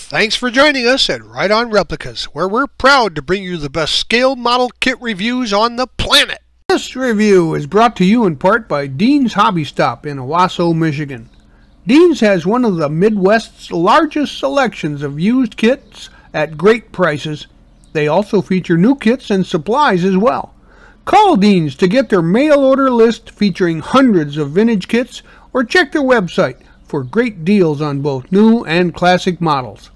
Thanks for joining us at Right On Replicas, where we're proud to bring you the best scale model kit reviews on the planet. This review is brought to you in part by Dean's Hobby Stop in Owasso, Michigan. Dean's has one of the Midwest's largest selections of used kits at great prices. They also feature new kits and supplies as well. Call Dean's to get their mail order list featuring hundreds of vintage kits, or check their website for great deals on both new and classic models.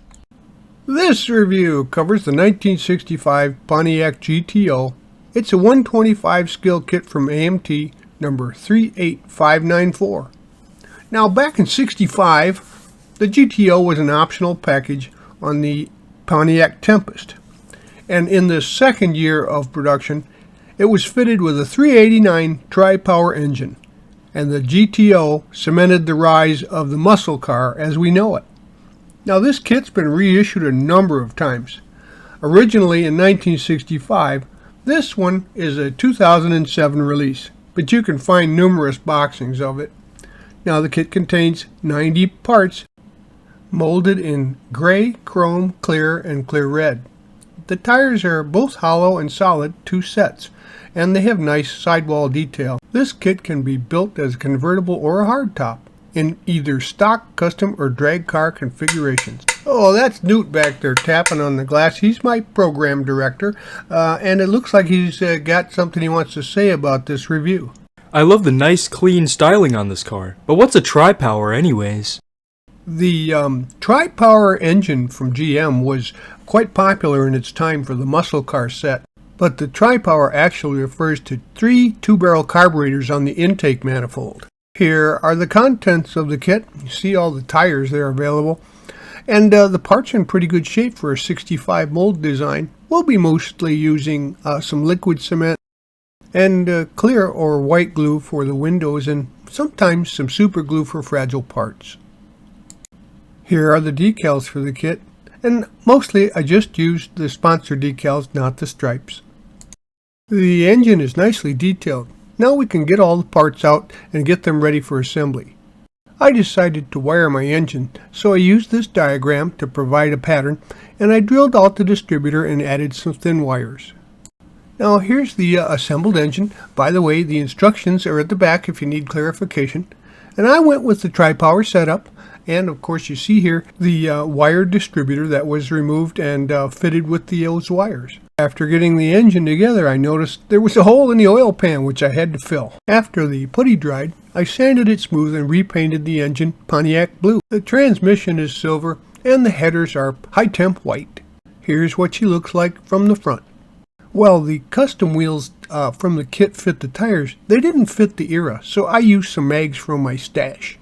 This review covers the 1965 Pontiac GTO. It's a 125 scale kit from AMT number 38594. Now, back in '65, the GTO was an optional package on the Pontiac Tempest, and in the second year of production, it was fitted with a 389 tri-power engine, and the GTO cemented the rise of the muscle car as we know it. Now, this kit's been reissued a number of times. Originally in 1965, this one is a 2007 release, but you can find numerous boxings of it. Now, the kit contains 90 parts molded in gray, chrome, clear, and clear red. The tires are both hollow and solid, 2 sets, and they have nice sidewall detail. This kit can be built as a convertible or a hardtop in either stock, custom, or drag car configurations. Oh, that's Newt back there tapping on the glass. He's my program director, and it looks like he's got something he wants to say about this review. I love the nice, clean styling on this car, but what's a tri-power anyways? The tri-power engine from GM was quite popular in its time for the muscle car set, but the tri-power actually refers to 3 two-barrel carburetors on the intake manifold. Here are the contents of the kit. You see all the tires there available, and the parts are in pretty good shape for a '65 mold design. We'll be mostly using some liquid cement and clear or white glue for the windows, and sometimes some super glue for fragile parts. Here are the decals for the kit, and mostly I just used the sponsor decals, not the stripes. The engine is nicely detailed. Now we can get all the parts out and get them ready for assembly. I decided to wire my engine, so I used this diagram to provide a pattern, and I drilled out the distributor and added some thin wires. Now here's the assembled engine. By the way, the instructions are at the back if you need clarification. And I went with the tri-power setup, and of course you see here the wired distributor that was removed and fitted with those wires. After getting the engine together, I noticed there was a hole in the oil pan which I had to fill. After the putty dried, I sanded it smooth and repainted the engine Pontiac blue. The transmission is silver and the headers are high temp white. Here's what she looks like from the front. Well, the custom wheels from the kit fit the tires. They didn't fit the era, so I used some mags from my stash.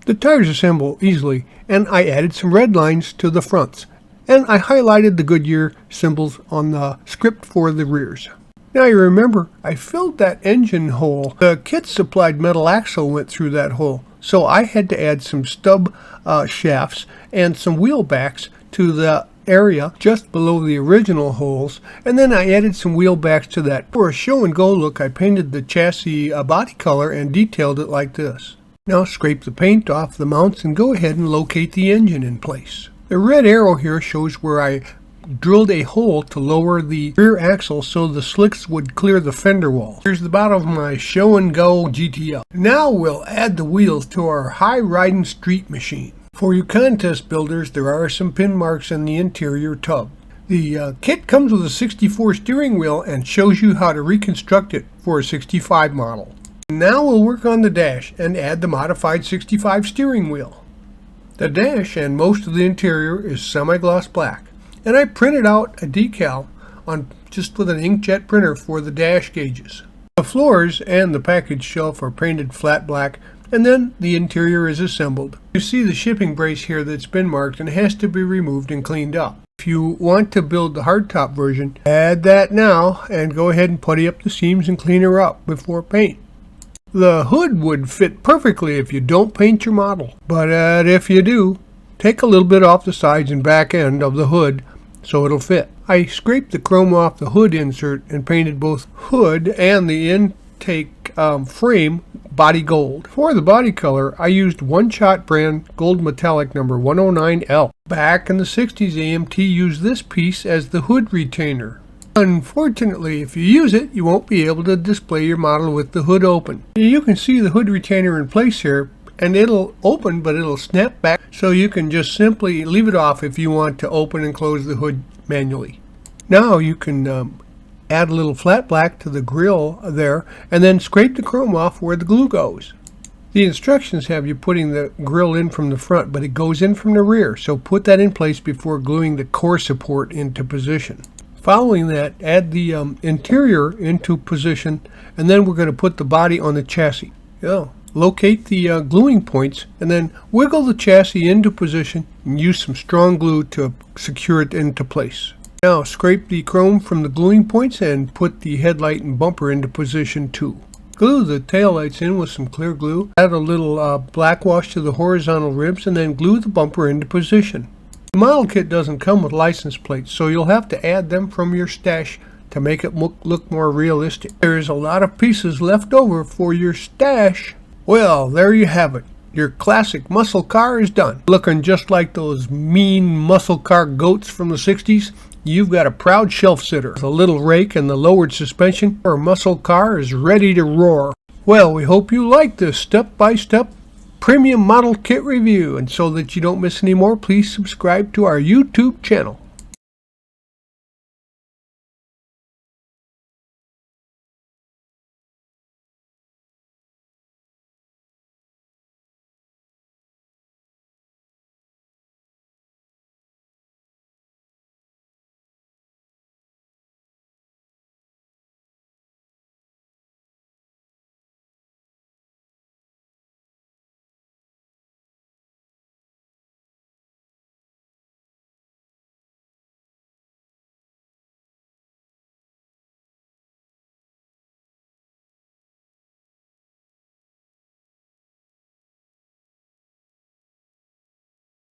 The tires assemble easily, and I added some red lines to the fronts, and I highlighted the Goodyear symbols on the script for the rears. Now you remember, I filled that engine hole. The kit supplied metal axle went through that hole, so I had to add some stub shafts and some wheel backs to the area just below the original holes, and then I added some wheel backs to that. For a show and go look, I painted the chassis body color and detailed it like this. Now scrape the paint off the mounts and go ahead and locate the engine in place. The red arrow here shows where I drilled a hole to lower the rear axle so the slicks would clear the fender wall. Here's the bottom of my show and go GTO. Now we'll add the wheels to our high riding street machine. For you contest builders, there are some pin marks in the interior tub. The kit comes with a 64 steering wheel and shows you how to reconstruct it for a '65 model. Now we'll work on the dash and add the modified '65 steering wheel. The dash and most of the interior is semi-gloss black, and I printed out a decal on just with an inkjet printer for the dash gauges. The floors and the package shelf are painted flat black, and then the interior is assembled. You see the shipping brace here that's been marked and has to be removed and cleaned up. If you want to build the hardtop version, add that now and go ahead and putty up the seams and clean her up before paint. The hood would fit perfectly if you don't paint your model, but if you do, take a little bit off the sides and back end of the hood so it'll fit. I scraped the chrome off the hood insert and painted both hood and the intake frame body gold. For the body color, I used One Shot brand gold metallic number 109L. Back in the 60s, AMT used this piece as the hood retainer. Unfortunately, if you use it, you won't be able to display your model with the hood open. You can see the hood retainer in place here, and it'll open, but it'll snap back, so you can just simply leave it off if you want to open and close the hood manually. Now you can add a little flat black to the grill there, and then scrape the chrome off where the glue goes. The instructions have you putting the grill in from the front, but it goes in from the rear, so put that in place before gluing the core support into position. Following that, add the interior into position, and then we're going to put the body on the chassis. Locate the gluing points, and then wiggle the chassis into position and use some strong glue to secure it into place. Now scrape the chrome from the gluing points and put the headlight and bumper into position too. Glue the taillights in with some clear glue, add a little black wash to the horizontal ribs, and then glue the bumper into position. The model kit doesn't come with license plates, so you'll have to add them from your stash to make it look more realistic. There's a lot of pieces left over for your stash. Well, there you have it. Your classic muscle car is done. Looking just like those mean muscle car goats from the 60s, you've got a proud shelf sitter. The little rake and the lowered suspension, our muscle car is ready to roar. Well, we hope you like this step-by-step premium model kit review, and so that you don't miss any more, please subscribe to our YouTube channel.